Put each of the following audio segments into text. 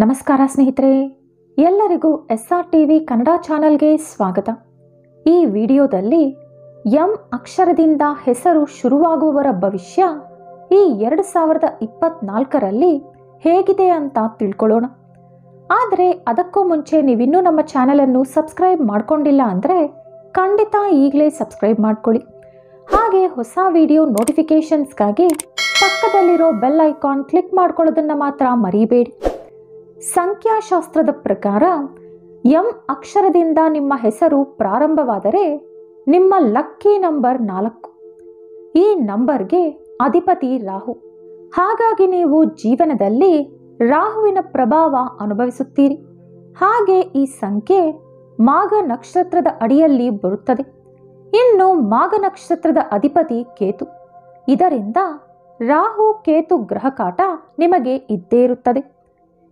ನಮಸ್ಕಾರ ಸ್ನೇಹಿತರೆ, ಎಲ್ಲರಿಗೂ SRTV ಕನ್ನಡ ಚಾನೆಲ್ಗೆ ಸ್ವಾಗತ. ಈ ವಿಡಿಯೋದಲ್ಲಿ ಎಂ ಅಕ್ಷರದಿಂದ ಹೆಸರು ಶುರುವಾಗುವವರ ಭವಿಷ್ಯ ಈ 2024ರಲ್ಲಿ ಹೇಗಿದೆ ಅಂತ ತಿಳ್ಕೊಳ್ಳೋಣ. ಆದರೆ ಅದಕ್ಕೂ ಮುಂಚೆ ನೀವಿನ್ನೂ ನಮ್ಮ ಚಾನೆಲನ್ನು ಸಬ್ಸ್ಕ್ರೈಬ್ ಮಾಡ್ಕೊಂಡಿಲ್ಲ ಅಂದರೆ ಖಂಡಿತ ಈಗಲೇ ಸಬ್ಸ್ಕ್ರೈಬ್ ಮಾಡ್ಕೊಳ್ಳಿ. ಹಾಗೆ ಹೊಸ ವಿಡಿಯೋ ನೋಟಿಫಿಕೇಷನ್ಸ್ಗಾಗಿ ಪಕ್ಕದಲ್ಲಿರೋ ಬೆಲ್ ಐಕಾನ್ ಕ್ಲಿಕ್ ಮಾಡ್ಕೊಳ್ಳೋದನ್ನು ಮಾತ್ರ ಮರಿಬೇಡಿ. ಸಂಖ್ಯಾಶಾಸ್ತ್ರದ ಪ್ರಕಾರ ಎಂ ಅಕ್ಷರದಿಂದ ನಿಮ್ಮ ಹೆಸರು ಪ್ರಾರಂಭವಾದರೆ ನಿಮ್ಮ ಲಕ್ಕಿ ನಂಬರ್ 4. ಈ ನಂಬರ್ಗೆ ಅಧಿಪತಿ ರಾಹು. ಹಾಗಾಗಿ ನೀವು ಜೀವನದಲ್ಲಿ ರಾಹುವಿನ ಪ್ರಭಾವ ಅನುಭವಿಸುತ್ತೀರಿ. ಹಾಗೆ ಈ ಸಂಖ್ಯೆ ಮಾಘ ನಕ್ಷತ್ರದ ಅಡಿಯಲ್ಲಿ ಬರುತ್ತದೆ. ಇನ್ನು ಮಾಘ ನಕ್ಷತ್ರದ ಅಧಿಪತಿ ಕೇತು. ಇದರಿಂದ ರಾಹು ಕೇತು ಗ್ರಹಕಾಟ ನಿಮಗೆ ಇದ್ದೇ ಇರುತ್ತದೆ.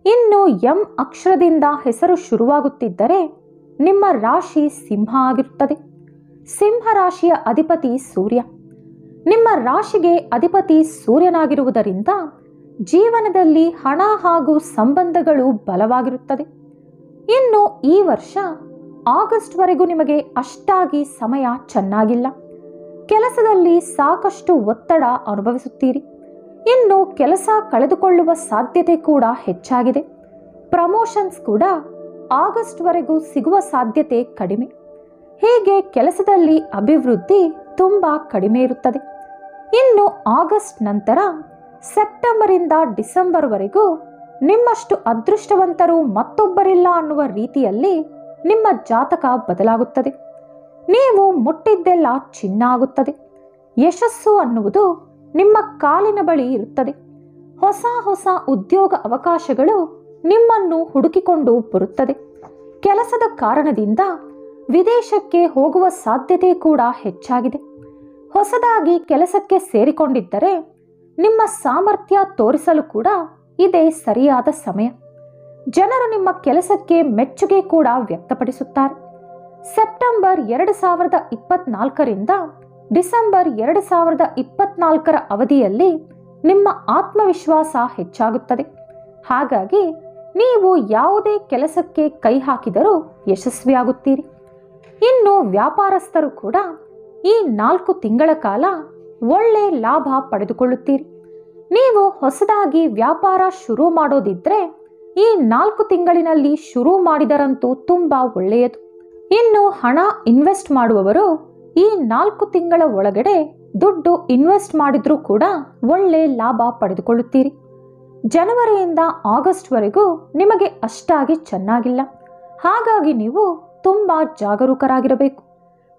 ಇನ್ನು ಎಂ ಅಕ್ಷರದಿಂದ ಹೆಸರು ಶುರುವಾಗುತ್ತಿದ್ದರೆ ನಿಮ್ಮ ರಾಶಿ ಸಿಂಹ ಆಗಿರುತ್ತದೆ. ಸಿಂಹ ರಾಶಿಯ ಅಧಿಪತಿ ಸೂರ್ಯ. ನಿಮ್ಮ ರಾಶಿಗೆ ಅಧಿಪತಿ ಸೂರ್ಯನಾಗಿರುವುದರಿಂದ ಜೀವನದಲ್ಲಿ ಹಣ ಹಾಗೂ ಸಂಬಂಧಗಳು ಬಲವಾಗಿರುತ್ತದೆ. ಇನ್ನು ಈ ವರ್ಷ ಆಗಸ್ಟ್ವರೆಗೂ ನಿಮಗೆ ಅಷ್ಟಾಗಿ ಸಮಯ ಚೆನ್ನಾಗಿಲ್ಲ. ಕೆಲಸದಲ್ಲಿ ಸಾಕಷ್ಟು ಒತ್ತಡ ಅನುಭವಿಸುತ್ತೀರಿ. ಇನ್ನು ಕೆಲಸ ಕಳೆದುಕೊಳ್ಳುವ ಸಾಧ್ಯತೆ ಕೂಡ ಹೆಚ್ಚಾಗಿದೆ. ಪ್ರಮೋಷನ್ಸ್ ಕೂಡ ಆಗಸ್ಟ್ವರೆಗೂ ಸಿಗುವ ಸಾಧ್ಯತೆ ಕಡಿಮೆ. ಹೀಗೆ ಕೆಲಸದಲ್ಲಿ ಅಭಿವೃದ್ಧಿ ತುಂಬ ಕಡಿಮೆ ಇರುತ್ತದೆ. ಇನ್ನು ಆಗಸ್ಟ್ ನಂತರ ಸೆಪ್ಟೆಂಬರಿಂದ ಡಿಸೆಂಬರ್ವರೆಗೂ ನಿಮ್ಮಷ್ಟು ಅದೃಷ್ಟವಂತರು ಮತ್ತೊಬ್ಬರಿಲ್ಲ ಅನ್ನುವ ರೀತಿಯಲ್ಲಿ ನಿಮ್ಮ ಜಾತಕ ಬದಲಾಗುತ್ತದೆ. ನೀವು ಮುಟ್ಟಿದ್ದೆಲ್ಲ ಚಿನ್ನ ಆಗುತ್ತದೆ. ಯಶಸ್ಸು ಅನ್ನುವುದು ನಿಮ್ಮ ಕಾಲಿನ ಬಳಿ ಇರುತ್ತದೆ. ಹೊಸ ಹೊಸ ಉದ್ಯೋಗ ಅವಕಾಶಗಳು ನಿಮ್ಮನ್ನು ಹುಡುಕಿಕೊಂಡು ಬರುತ್ತದೆ. ಕೆಲಸದ ಕಾರಣದಿಂದ ವಿದೇಶಕ್ಕೆ ಹೋಗುವ ಸಾಧ್ಯತೆ ಕೂಡ ಹೆಚ್ಚಾಗಿದೆ. ಹೊಸದಾಗಿ ಕೆಲಸಕ್ಕೆ ಸೇರಿಕೊಂಡಿದ್ದರೆ ನಿಮ್ಮ ಸಾಮರ್ಥ್ಯ ತೋರಿಸಲು ಕೂಡ ಇದೇ ಸರಿಯಾದ ಸಮಯ. ಜನರು ನಿಮ್ಮ ಕೆಲಸಕ್ಕೆ ಮೆಚ್ಚುಗೆ ಕೂಡ ವ್ಯಕ್ತಪಡಿಸುತ್ತಾರೆ. ಸೆಪ್ಟೆಂಬರ್ 2024ರಿಂದ ಡಿಸೆಂಬರ್ 2024ರ ಅವಧಿಯಲ್ಲಿ ನಿಮ್ಮ ಆತ್ಮವಿಶ್ವಾಸ ಹೆಚ್ಚಾಗುತ್ತದೆ. ಹಾಗಾಗಿ ನೀವು ಯಾವುದೇ ಕೆಲಸಕ್ಕೆ ಕೈ ಹಾಕಿದರೂ ಯಶಸ್ವಿಯಾಗುತ್ತೀರಿ. ಇನ್ನು ವ್ಯಾಪಾರಸ್ಥರು ಕೂಡ ಈ 4 ತಿಂಗಳ ಕಾಲ ಒಳ್ಳೆ ಲಾಭ ಪಡೆದುಕೊಳ್ಳುತ್ತೀರಿ. ನೀವು ಹೊಸದಾಗಿ ವ್ಯಾಪಾರ ಶುರು ಮಾಡೋದಿದ್ರೆ ಈ 4 ತಿಂಗಳಿನಲ್ಲಿ ಶುರು ಮಾಡಿದರಂತೂ ತುಂಬ ಒಳ್ಳೆಯದು. ಇನ್ನು ಹಣ ಇನ್ವೆಸ್ಟ್ ಮಾಡುವವರು ಈ 4 ತಿಂಗಳ ಒಳಗಡೆ ದುಡ್ಡು ಇನ್ವೆಸ್ಟ್ ಮಾಡಿದ್ರೂ ಕೂಡ ಒಳ್ಳೆ ಲಾಭ ಪಡೆದುಕೊಳ್ಳುತ್ತೀರಿ. ಜನವರಿಯಿಂದ ಆಗಸ್ಟ್ವರೆಗೂ ನಿಮಗೆ ಅಷ್ಟಾಗಿ ಚೆನ್ನಾಗಿಲ್ಲ. ಹಾಗಾಗಿ ನೀವು ತುಂಬ ಜಾಗರೂಕರಾಗಿರಬೇಕು.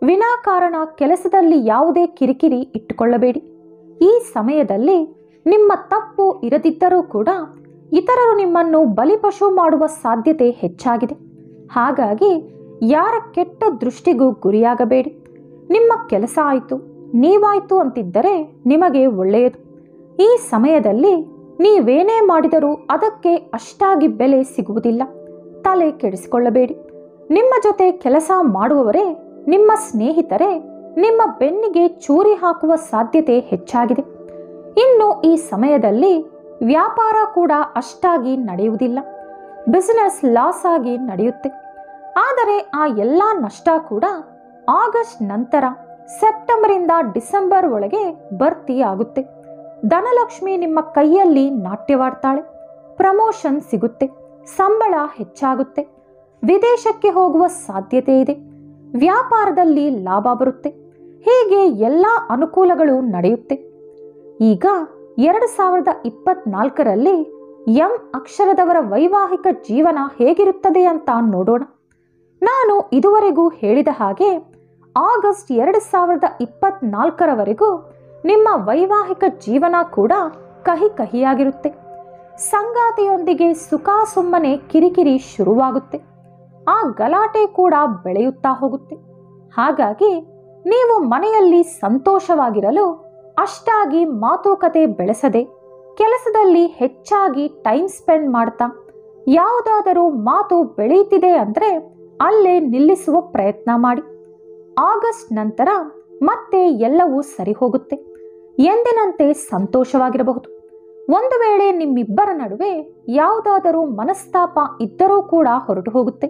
ವಿನಾಕಾರಣ ಕೆಲಸದಲ್ಲಿ ಯಾವುದೇ ಕಿರಿಕಿರಿ ಇಟ್ಟುಕೊಳ್ಳಬೇಡಿ. ಈ ಸಮಯದಲ್ಲಿ ನಿಮ್ಮ ತಪ್ಪು ಇರದಿದ್ದರೂ ಕೂಡ ಇತರರು ನಿಮ್ಮನ್ನು ಬಲಿಪಶು ಮಾಡುವ ಸಾಧ್ಯತೆ ಹೆಚ್ಚಾಗಿದೆ. ಹಾಗಾಗಿ ಯಾರ ಕೆಟ್ಟ ದೃಷ್ಟಿಗೂ ಗುರಿಯಾಗಬೇಡಿ. ನಿಮ್ಮ ಕೆಲಸ ಆಯಿತು, ನೀವಾಯಿತು ಅಂತಿದ್ದರೆ ನಿಮಗೆ ಒಳ್ಳೆಯದು. ಈ ಸಮಯದಲ್ಲಿ ನೀವೇನೇ ಮಾಡಿದರೂ ಅದಕ್ಕೆ ಅಷ್ಟಾಗಿ ಬೆಲೆ ಸಿಗುವುದಿಲ್ಲ. ತಲೆ ಕೆಡಿಸಿಕೊಳ್ಳಬೇಡಿ. ನಿಮ್ಮ ಜೊತೆ ಕೆಲಸ ಮಾಡುವವರೇ, ನಿಮ್ಮ ಸ್ನೇಹಿತರೇ ನಿಮ್ಮ ಬೆನ್ನಿಗೆ ಚೂರಿ ಹಾಕುವ ಸಾಧ್ಯತೆ ಹೆಚ್ಚಾಗಿದೆ. ಇನ್ನು ಈ ಸಮಯದಲ್ಲಿ ವ್ಯಾಪಾರ ಕೂಡ ಅಷ್ಟಾಗಿ ನಡೆಯುವುದಿಲ್ಲ. ಬಿಸಿನೆಸ್ ಲಾಸ್ ಆಗಿ ನಡೆಯುತ್ತೆ. ಆದರೆ ಆ ಎಲ್ಲ ನಷ್ಟ ಕೂಡ ಆಗಸ್ಟ್ ನಂತರ ಸೆಪ್ಟೆಂಬರಿಂದ ಡಿಸೆಂಬರ್ ಒಳಗೆ ಭರ್ತಿ ಆಗುತ್ತೆ. ಧನಲಕ್ಷ್ಮಿ ನಿಮ್ಮ ಕೈಯಲ್ಲಿ ನಾಟ್ಯವಾಡ್ತಾಳೆ. ಪ್ರಮೋಷನ್ ಸಿಗುತ್ತೆ. ಸಂಬಳ ಹೆಚ್ಚಾಗುತ್ತೆ. ವಿದೇಶಕ್ಕೆ ಹೋಗುವ ಸಾಧ್ಯತೆ ಇದೆ. ವ್ಯಾಪಾರದಲ್ಲಿ ಲಾಭ ಬರುತ್ತೆ. ಹೀಗೆ ಎಲ್ಲ ಅನುಕೂಲಗಳು ನಡೆಯುತ್ತೆ. ಈಗ 2024ರಲ್ಲಿ ಎಂ ಅಕ್ಷರದವರ ವೈವಾಹಿಕ ಜೀವನ ಹೇಗಿರುತ್ತದೆ ಅಂತ ನೋಡೋಣ. ನಾನು ಇದುವರೆಗೂ ಹೇಳಿದ ಹಾಗೆ ಆಗಸ್ಟ್ 2024ರವರೆಗೂ ನಿಮ್ಮ ವೈವಾಹಿಕ ಜೀವನ ಕೂಡ ಕಹಿಯಾಗಿರುತ್ತೆ. ಸಂಗಾತಿಯೊಂದಿಗೆ ಸುಖ ಸುಮ್ಮನೆ ಕಿರಿಕಿರಿ ಶುರುವಾಗುತ್ತೆ. ಆ ಗಲಾಟೆ ಕೂಡ ಬೆಳೆಯುತ್ತಾ ಹೋಗುತ್ತೆ. ಹಾಗಾಗಿ ನೀವು ಮನೆಯಲ್ಲಿ ಸಂತೋಷವಾಗಿರಲು ಅಷ್ಟಾಗಿ ಮಾತುಕತೆ ಬೆಳೆಸದೆ ಕೆಲಸದಲ್ಲಿ ಹೆಚ್ಚಾಗಿ ಟೈಮ್ ಸ್ಪೆಂಡ್ ಮಾಡ್ತಾ ಯಾವುದಾದರೂ ಮಾತು ಬೆಳೆಯುತ್ತಿದೆ ಅಂದರೆ ಅಲ್ಲೇ ನಿಲ್ಲಿಸುವ ಪ್ರಯತ್ನ ಮಾಡಿ. ಆಗಸ್ಟ್ ನಂತರ ಮತ್ತೆ ಎಲ್ಲವೂ ಸರಿ ಹೋಗುತ್ತೆ. ಎಂದಿನಂತೆ ಸಂತೋಷವಾಗಿರಬಹುದು. ಒಂದು ವೇಳೆ ನಿಮ್ಮಿಬ್ಬರ ನಡುವೆ ಯಾವುದಾದರೂ ಮನಸ್ತಾಪ ಇದ್ದರೂ ಕೂಡ ಹೊರಟು ಹೋಗುತ್ತೆ.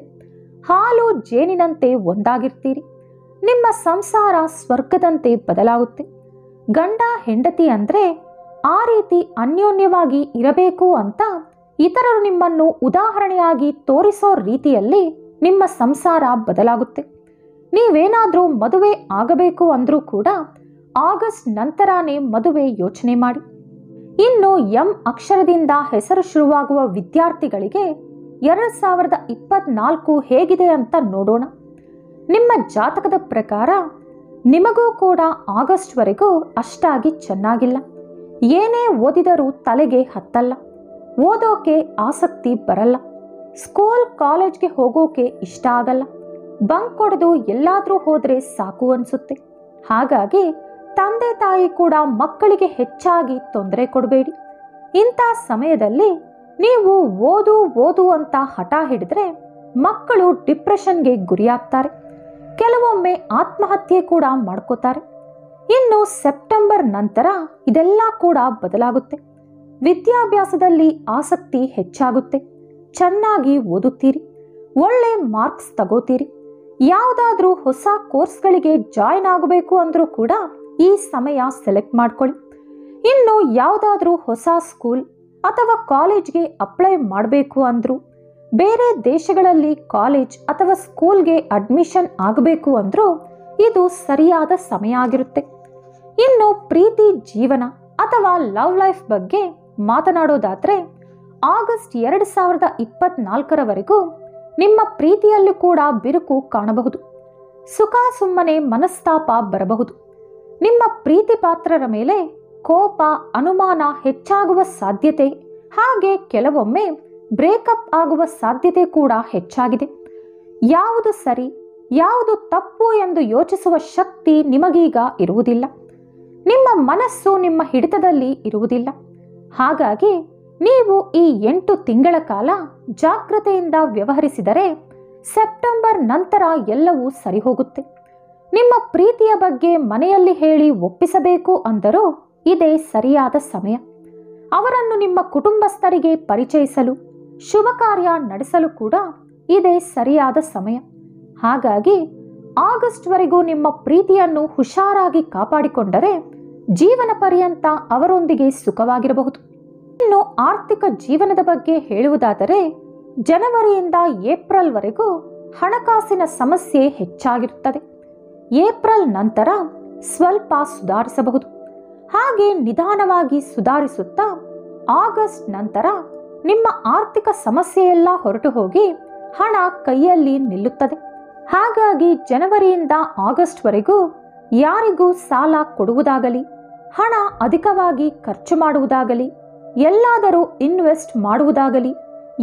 ಹಾಲು ಜೇನಿನಂತೆ ಒಂದಾಗಿರ್ತೀರಿ. ನಿಮ್ಮ ಸಂಸಾರ ಸ್ವರ್ಗದಂತೆ ಬದಲಾಗುತ್ತೆ. ಗಂಡ ಹೆಂಡತಿ ಅಂದರೆ ಆ ರೀತಿ ಅನ್ಯೋನ್ಯವಾಗಿ ಇರಬೇಕು ಅಂತ ಇತರರು ನಿಮ್ಮನ್ನು ಉದಾಹರಣೆಯಾಗಿ ತೋರಿಸೋ ರೀತಿಯಲ್ಲಿ ನಿಮ್ಮ ಸಂಸಾರ ಬದಲಾಗುತ್ತೆ. ನೀವೇನಾದರೂ ಮದುವೆ ಆಗಬೇಕು ಅಂದರೂ ಕೂಡ ಆಗಸ್ಟ್ ನಂತರನೇ ಮದುವೆ ಯೋಚನೆ ಮಾಡಿ. ಇನ್ನು ಎಂ ಅಕ್ಷರದಿಂದ ಹೆಸರು ಶುರುವಾಗುವ ವಿದ್ಯಾರ್ಥಿಗಳಿಗೆ 2024 ಹೇಗಿದೆ ಅಂತ ನೋಡೋಣ. ನಿಮ್ಮ ಜಾತಕದ ಪ್ರಕಾರ ನಿಮಗೂ ಕೂಡ ಆಗಸ್ಟ್ವರೆಗೂ ಅಷ್ಟಾಗಿ ಚೆನ್ನಾಗಿಲ್ಲ. ಏನೇ ಓದಿದರೂ ತಲೆಗೆ ಹತ್ತಲ್ಲ. ಓದೋಕೆ ಆಸಕ್ತಿ ಬರಲ್ಲ. ಸ್ಕೂಲ್ ಕಾಲೇಜ್ಗೆ ಹೋಗೋಕೆ ಇಷ್ಟ ಆಗಲ್ಲ. ಬಂಕ್ ಹೊಡೆದು ಎಲ್ಲಾದರೂ ಹೋದರೆ ಸಾಕು ಅನಿಸುತ್ತೆ. ಹಾಗಾಗಿ ತಂದೆ ತಾಯಿ ಕೂಡ ಮಕ್ಕಳಿಗೆ ಹೆಚ್ಚಾಗಿ ತೊಂದರೆ ಕೊಡಬೇಡಿ. ಇಂಥ ಸಮಯದಲ್ಲಿ ನೀವು ಓದು ಓದು ಅಂತ ಹಠ ಹಿಡಿದ್ರೆ ಮಕ್ಕಳು ಡಿಪ್ರೆಷನ್ಗೆ ಗುರಿಯಾಗ್ತಾರೆ. ಕೆಲವೊಮ್ಮೆ ಆತ್ಮಹತ್ಯೆ ಕೂಡ ಮಾಡ್ಕೋತಾರೆ. ಇನ್ನು ಸೆಪ್ಟೆಂಬರ್ ನಂತರ ಇದೆಲ್ಲ ಕೂಡ ಬದಲಾಗುತ್ತೆ. ವಿದ್ಯಾಭ್ಯಾಸದಲ್ಲಿ ಆಸಕ್ತಿ ಹೆಚ್ಚಾಗುತ್ತೆ. ಚೆನ್ನಾಗಿ ಓದುತ್ತೀರಿ. ಒಳ್ಳೆ ಮಾರ್ಕ್ಸ್ ತಗೋತೀರಿ. ಯಾವುದಾದ್ರೂ ಹೊಸ ಕೋರ್ಸ್ಗಳಿಗೆ ಜಾಯ್ನ್ ಆಗಬೇಕು ಅಂದರೂ ಕೂಡ ಈ ಸಮಯ ಸೆಲೆಕ್ಟ್ ಮಾಡ್ಕೊಳ್ಳಿ. ಇನ್ನು ಯಾವುದಾದ್ರೂ ಹೊಸ ಸ್ಕೂಲ್ ಅಥವಾ ಕಾಲೇಜ್ಗೆ ಅಪ್ಲೈ ಮಾಡಬೇಕು ಅಂದರೂ, ಬೇರೆ ದೇಶಗಳಲ್ಲಿ ಕಾಲೇಜ್ ಅಥವಾ ಸ್ಕೂಲ್ಗೆ ಅಡ್ಮಿಷನ್ ಆಗಬೇಕು ಅಂದರೂ ಇದು ಸರಿಯಾದ ಸಮಯ ಆಗಿರುತ್ತೆ. ಇನ್ನು ಪ್ರೀತಿ ಜೀವನ ಅಥವಾ ಲವ್ ಲೈಫ್ ಬಗ್ಗೆ ಮಾತನಾಡೋದಾದರೆ ಆಗಸ್ಟ್ 2024 ನಿಮ್ಮ ಪ್ರೀತಿಯಲ್ಲೂ ಕೂಡ ಬಿರುಕು ಕಾಣಬಹುದು. ಸುಖ ಸುಮ್ಮನೆ ಮನಸ್ತಾಪ ಬರಬಹುದು. ನಿಮ್ಮ ಪ್ರೀತಿ ಪಾತ್ರರ ಮೇಲೆ ಕೋಪ, ಅನುಮಾನ ಹೆಚ್ಚಾಗುವ ಸಾಧ್ಯತೆ, ಹಾಗೆ ಕೆಲವೊಮ್ಮೆ ಬ್ರೇಕಪ್ ಆಗುವ ಸಾಧ್ಯತೆ ಕೂಡ ಹೆಚ್ಚಾಗಿದೆ. ಯಾವುದು ಸರಿ ಯಾವುದು ತಪ್ಪು ಎಂದು ಯೋಚಿಸುವ ಶಕ್ತಿ ನಿಮಗೀಗ ಇರುವುದಿಲ್ಲ. ನಿಮ್ಮ ಮನಸ್ಸು ನಿಮ್ಮ ಹಿಡಿತದಲ್ಲಿ ಇರುವುದಿಲ್ಲ. ಹಾಗಾಗಿ ನೀವು ಈ 8 ತಿಂಗಳ ಕಾಲ ಜಾಗೃತೆಯಿಂದ ವ್ಯವಹರಿಸಿದರೆ ಸೆಪ್ಟೆಂಬರ್ ನಂತರ ಎಲ್ಲವೂ ಸರಿ ಹೋಗುತ್ತೆ. ನಿಮ್ಮ ಪ್ರೀತಿಯ ಬಗ್ಗೆ ಮನೆಯಲ್ಲಿ ಹೇಳಿ ಒಪ್ಪಿಸಬೇಕು ಅಂದರೂ ಇದೇ ಸರಿಯಾದ ಸಮಯ. ಅವರನ್ನು ನಿಮ್ಮ ಕುಟುಂಬಸ್ಥರಿಗೆ ಪರಿಚಯಿಸಲು, ಶುಭ ಕಾರ್ಯ ನಡೆಸಲು ಕೂಡ ಇದೇ ಸರಿಯಾದ ಸಮಯ. ಹಾಗಾಗಿ ಆಗಸ್ಟ್ವರೆಗೂ ನಿಮ್ಮ ಪ್ರೀತಿಯನ್ನು ಹುಷಾರಾಗಿ ಕಾಪಾಡಿಕೊಂಡರೆ ಜೀವನ ಪರ್ಯಂತ ಅವರೊಂದಿಗೆ ಸುಖವಾಗಿರಬಹುದು. ಇನ್ನು ಆರ್ಥಿಕ ಜೀವನದ ಬಗ್ಗೆ ಹೇಳುವುದಾದರೆ ಜನವರಿಯಿಂದ ಏಪ್ರಿಲ್ವರೆಗೂ ಹಣಕಾಸಿನ ಸಮಸ್ಯೆ ಹೆಚ್ಚಾಗಿರುತ್ತದೆ. ಏಪ್ರಿಲ್ ನಂತರ ಸ್ವಲ್ಪ ಸುಧಾರಿಸಬಹುದು. ಹಾಗೆ ನಿಧಾನವಾಗಿ ಸುಧಾರಿಸುತ್ತಾ ಆಗಸ್ಟ್ ನಂತರ ನಿಮ್ಮ ಆರ್ಥಿಕ ಸಮಸ್ಯೆಯೆಲ್ಲ ಹೊರಟು ಹೋಗಿ ಹಣ ಕೈಯಲ್ಲಿ ನಿಲ್ಲುತ್ತದೆ. ಹಾಗಾಗಿ ಜನವರಿಯಿಂದ ಆಗಸ್ಟ್ವರೆಗೂ ಯಾರಿಗೂ ಸಾಲ ಕೊಡುವುದಾಗಲಿ, ಹಣ ಅಧಿಕವಾಗಿ ಖರ್ಚು ಮಾಡುವುದಾಗಲಿ, ಎಲ್ಲಾದರೂ ಇನ್ವೆಸ್ಟ್ ಮಾಡುವುದಾಗಲಿ,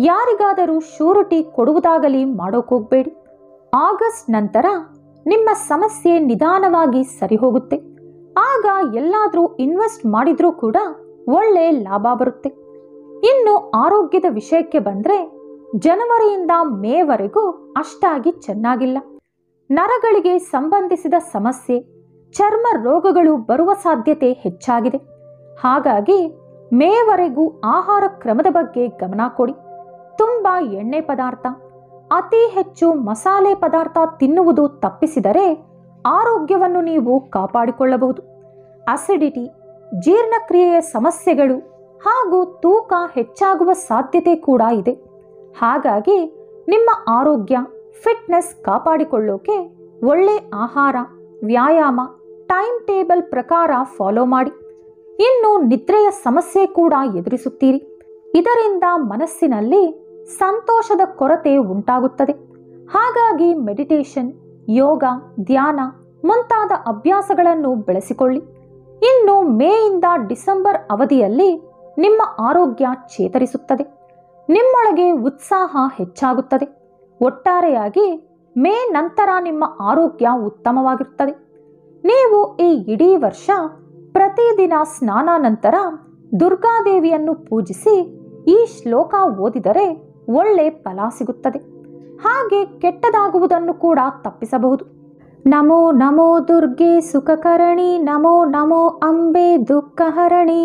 ಯಾರಿಗಾದರೂ ಶೂರಿಟಿ ಕೊಡುವುದಾಗಲಿ ಮಾಡೋಕೋಗ್ಬೇಡಿ. ಆಗಸ್ಟ್ ನಂತರ ನಿಮ್ಮ ಸಮಸ್ಯೆ ನಿಧಾನವಾಗಿ ಸರಿ ಹೋಗುತ್ತೆ. ಆಗ ಎಲ್ಲಾದರೂ ಇನ್ವೆಸ್ಟ್ ಮಾಡಿದ್ರೂ ಕೂಡ ಒಳ್ಳೆ ಲಾಭ ಬರುತ್ತೆ. ಇನ್ನು ಆರೋಗ್ಯದ ವಿಷಯಕ್ಕೆ ಬಂದರೆ ಜನವರಿಯಿಂದ ಮೇವರೆಗೂ ಅಷ್ಟಾಗಿ ಚೆನ್ನಾಗಿಲ್ಲ. ನರಗಳಿಗೆ ಸಂಬಂಧಿಸಿದ ಸಮಸ್ಯೆ, ಚರ್ಮ ರೋಗಗಳು ಬರುವ ಸಾಧ್ಯತೆ ಹೆಚ್ಚಾಗಿದೆ. ಹಾಗಾಗಿ ಮೇವರೆಗೂ ಆಹಾರ ಕ್ರಮದ ಬಗ್ಗೆ ಗಮನ ಕೊಡಿ. ತುಂಬ ಎಣ್ಣೆ ಪದಾರ್ಥ, ಅತಿ ಹೆಚ್ಚು ಮಸಾಲೆ ಪದಾರ್ಥ ತಿನ್ನುವುದು ತಪ್ಪಿಸಿದರೆ ಆರೋಗ್ಯವನ್ನು ನೀವು ಕಾಪಾಡಿಕೊಳ್ಳಬಹುದು. ಅಸಿಡಿಟಿ, ಜೀರ್ಣಕ್ರಿಯೆಯ ಸಮಸ್ಯೆಗಳು ಹಾಗೂ ತೂಕ ಹೆಚ್ಚಾಗುವ ಸಾಧ್ಯತೆ ಕೂಡ ಇದೆ. ಹಾಗಾಗಿ ನಿಮ್ಮ ಆರೋಗ್ಯ, ಫಿಟ್ನೆಸ್ ಕಾಪಾಡಿಕೊಳ್ಳೋಕೆ ಒಳ್ಳೆ ಆಹಾರ, ವ್ಯಾಯಾಮ, ಟೈಮ್ ಟೇಬಲ್ ಪ್ರಕಾರ ಫಾಲೋ ಮಾಡಿ. ಇನ್ನು ನಿದ್ರೆಯ ಸಮಸ್ಯೆ ಕೂಡ ಎದುರಿಸುತ್ತೀರಿ. ಇದರಿಂದ ಮನಸ್ಸಿನಲ್ಲಿ ಸಂತೋಷದ ಕೊರತೆ ಉಂಟಾಗುತ್ತದೆ. ಹಾಗಾಗಿ ಮೆಡಿಟೇಷನ್, ಯೋಗ, ಧ್ಯಾನ ಮುಂತಾದ ಅಭ್ಯಾಸಗಳನ್ನು ಬೆಳೆಸಿಕೊಳ್ಳಿ. ಇನ್ನು ಮೇಯಿಂದ ಡಿಸೆಂಬರ್ ಅವಧಿಯಲ್ಲಿ ನಿಮ್ಮ ಆರೋಗ್ಯ ಚೇತರಿಸುತ್ತದೆ. ನಿಮ್ಮೊಳಗೆ ಉತ್ಸಾಹ ಹೆಚ್ಚಾಗುತ್ತದೆ. ಒಟ್ಟಾರೆಯಾಗಿ ಮೇ ನಂತರ ನಿಮ್ಮ ಆರೋಗ್ಯ ಉತ್ತಮವಾಗಿರುತ್ತದೆ. ನೀವು ಈ ಇಡೀ ವರ್ಷ ಪ್ರತಿದಿನ ಸ್ನಾನ ನಂತರ ದುರ್ಗಾದೇವಿಯನ್ನು ಪೂಜಿಸಿ ಈ ಶ್ಲೋಕ ಓದಿದರೆ ಒಳ್ಳೆ ಫಲ ಸಿಗುತ್ತದೆ. ಹಾಗೆ ಕೆಟ್ಟದಾಗುವುದನ್ನು ಕೂಡ ತಪ್ಪಿಸಬಹುದು. ನಮೋ ನಮೋ ದುರ್ಗೆ ಸುಖಕರಣಿ, ನಮೋ ನಮೋ ಅಂಬೆ ದುಃಖಹರಣಿ,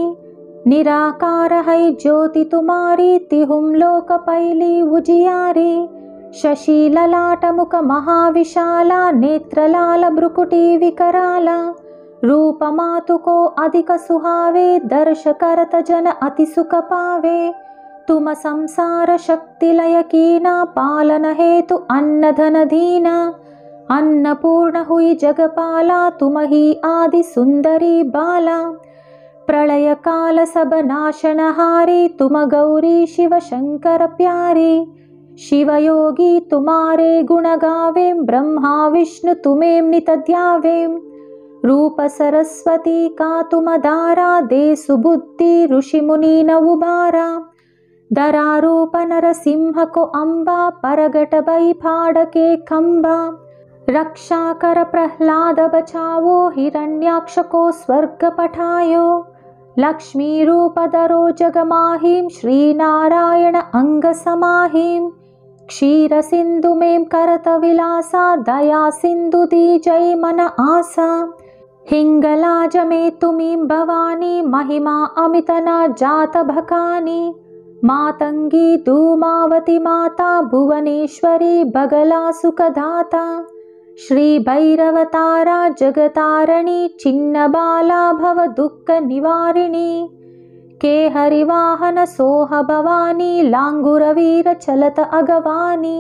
निराकार है ज्योति तुम्हारी तिहुम लोक पैली उजियारी। शशि ललाट मुख महाविशाला नेत्र लाल भ्रुकुटी विकराला। रूप मातु को अधिक सुहावे दर्श करत जन अति सुख पावे। तुम संसार शक्ति लय कीना पालन हेतु अन्न धन दीना। अन्नपूर्ण हुई जगपाला तुम ही आदि सुंदरी बाला। प्रलय काल सब नाशनहारी तुम गौरी शिव शंकर प्यारी। शिव योगी तुम्हारे गुण गावें ब्रह्मा विष्णु तुम्हें नित ध्यावें। रूप सरस्वती का तुम दारा दे सुबुद्धि ऋषि मुनि न उबारा। दरा रूप नरसिंह को अंबा परगट बई फाड़ के खंबा। रक्षा कर प्रहलाद बचावो हिरण्याक्ष को स्वर्ग पठायो। लक्ष्मी रूप धरो जग माहिम श्री नारायण अंग समाहिम। क्षीर सिंधु में करत विलासा दया सिंधु दी जय मन आसा। हिंगलाज में तुमीं भवानी महिमा अमित न जात भकानी। मातंगी धूमावती माता भुवनेश्वरी बगला सुखदाता। श्री भैरव तारा जगतारिणी चिन्न बाला भव दुख निवारिणी। के हरिवाहन सोह भवानी लांगुर वीर चलत अगवानी।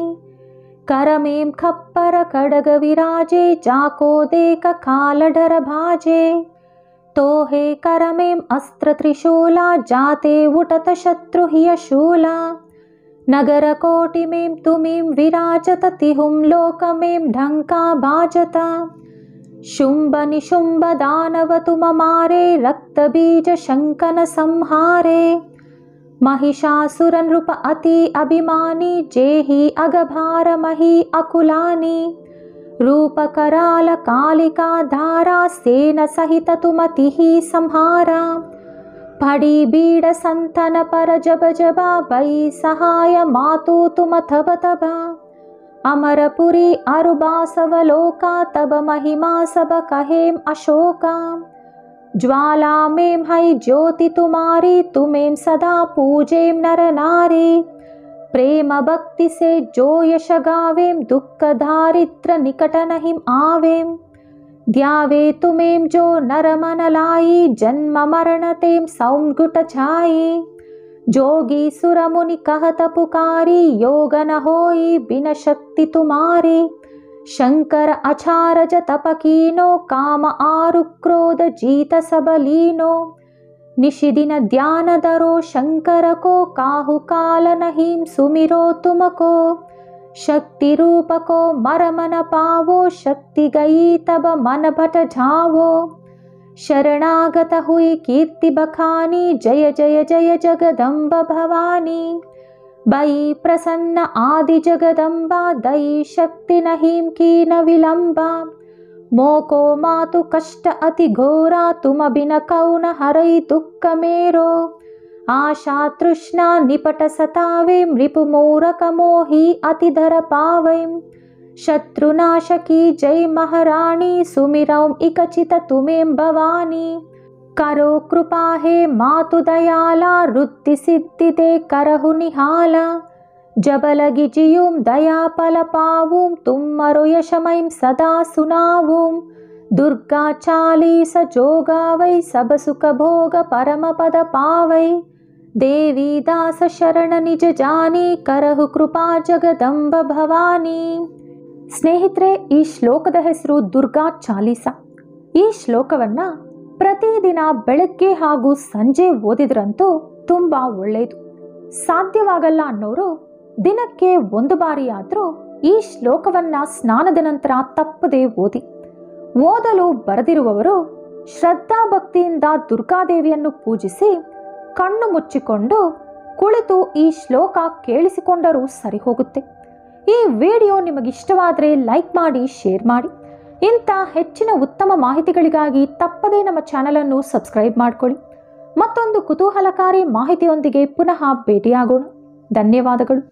करमें खप्पर खड़ग विराजे जाको देख काल डर भाजे। तो हे करमें अस्त्र त्रिशूला जाते उठत शत्रु हिय शूला। नगर कोटि में तुमीं विराजत तिहुम लोक में ढंका बाजता। शुंभ निशुंभ दानव तुम मारे रक्त बीज शंकन संहारे। महिषासुर नृप अति अभिमानी जेहि अगभार मही अकुलानी। रूप कराल कालिका धारा सेन सहित तुम तिहि संहारा। पड़ी बीड़ संतन पर जब जबा भई सहाय मातु तुम तब तबा। अमरपुरी अरुबासवलोका तब महिमा सब कहेम अशोका। ज्वाला में है ज्योति तुम्हारी तुमें सदा पूजेम नर नारी। प्रेम भक्ति से जो यश गावेम दुख दारिद्र निकट नहीं आवेम। ध्यावे तुमें जो नर मन लाई जन्म मरण तेम सौंगुट छाई। जोगी सुर मुनि कहत पुकारी योग न होई बिन शक्ति तुम्हारी। शंकर अचारज तप कीनो काम आरु क्रोध जीत सब लीनो। निशिदिन ध्यान धरो शंकर को काहु काल नहीं सुमिरो तुमको। शक्ति रूप को मरम न पावो शक्ति गई तब मन भट जावो। शरणागत हुई कीर्ति बखानी जय जय जय जगदम्ब भवानी। बई प्रसन्न आदि जगदम्बा दई शक्ति नहीं की न विलंबा। मोको मातु कष्ट अति घोरा तुम बिन कौन हरई दुख मेरो। आशा तृष्णा निपट सतावे मृपु मूरख मोही अति धर पावे। शत्रुनाश की जय महारानी सुमिरौं इकचित तुमें भवानी। करो कृपा हे मातु दयाला रुद्धि सिद्धि दे करहु निहाला। जब लगी जियुम दया पल पावुम तुम मरो यशमयम सदा सुनावुम। दुर्गा चालीस जो गावै सब सुख भोग परम पद पावै। देवी दास शरण निज जानी करहु कृपा जगदंब भवानी। ಸ್ನೇಹಿತರೆ, ಈ ಶ್ಲೋಕದ ಹೆಸರು ದುರ್ಗಾ ಚಾಲೀಸ. ಈ ಶ್ಲೋಕವನ್ನ ಪ್ರತಿದಿನ ಬೆಳಗ್ಗೆ ಹಾಗೂ ಸಂಜೆ ಓದಿದ್ರಂತೂ ತುಂಬಾ ಒಳ್ಳೆಯದು. ಸಾಧ್ಯವಾಗಲ್ಲ ಅನ್ನೋರು ದಿನಕ್ಕೆ ಒಂದು ಬಾರಿಯಾದರೂ ಈ ಶ್ಲೋಕವನ್ನ ಸ್ನಾನದ ನಂತರ ತಪ್ಪದೆ ಓದಿ. ಓದಲು ಬರದಿರುವವರು ಶ್ರದ್ಧಾ ಭಕ್ತಿಯಿಂದ ದುರ್ಗಾದೇವಿಯನ್ನು ಪೂಜಿಸಿ ಕಣ್ಣು ಮುಚ್ಚಿಕೊಂಡು ಕುಳಿತು ಈ ಶ್ಲೋಕ ಕೇಳಿಸಿಕೊಂಡರೂ ಸರಿ ಹೋಗುತ್ತೆ. ಈ ವಿಡಿಯೋ ನಿಮಗಿಷ್ಟವಾದರೆ ಲೈಕ್ ಮಾಡಿ, ಶೇರ್ ಮಾಡಿ. ಇಂಥ ಹೆಚ್ಚಿನ ಉತ್ತಮ ಮಾಹಿತಿಗಳಿಗಾಗಿ ತಪ್ಪದೇ ನಮ್ಮ ಚಾನಲನ್ನು ಸಬ್ಸ್ಕ್ರೈಬ್ ಮಾಡಿಕೊಳ್ಳಿ. ಮತ್ತೊಂದು ಕುತೂಹಲಕಾರಿ ಮಾಹಿತಿಯೊಂದಿಗೆ ಪುನಃ ಭೇಟಿಯಾಗೋಣ. ಧನ್ಯವಾದಗಳು.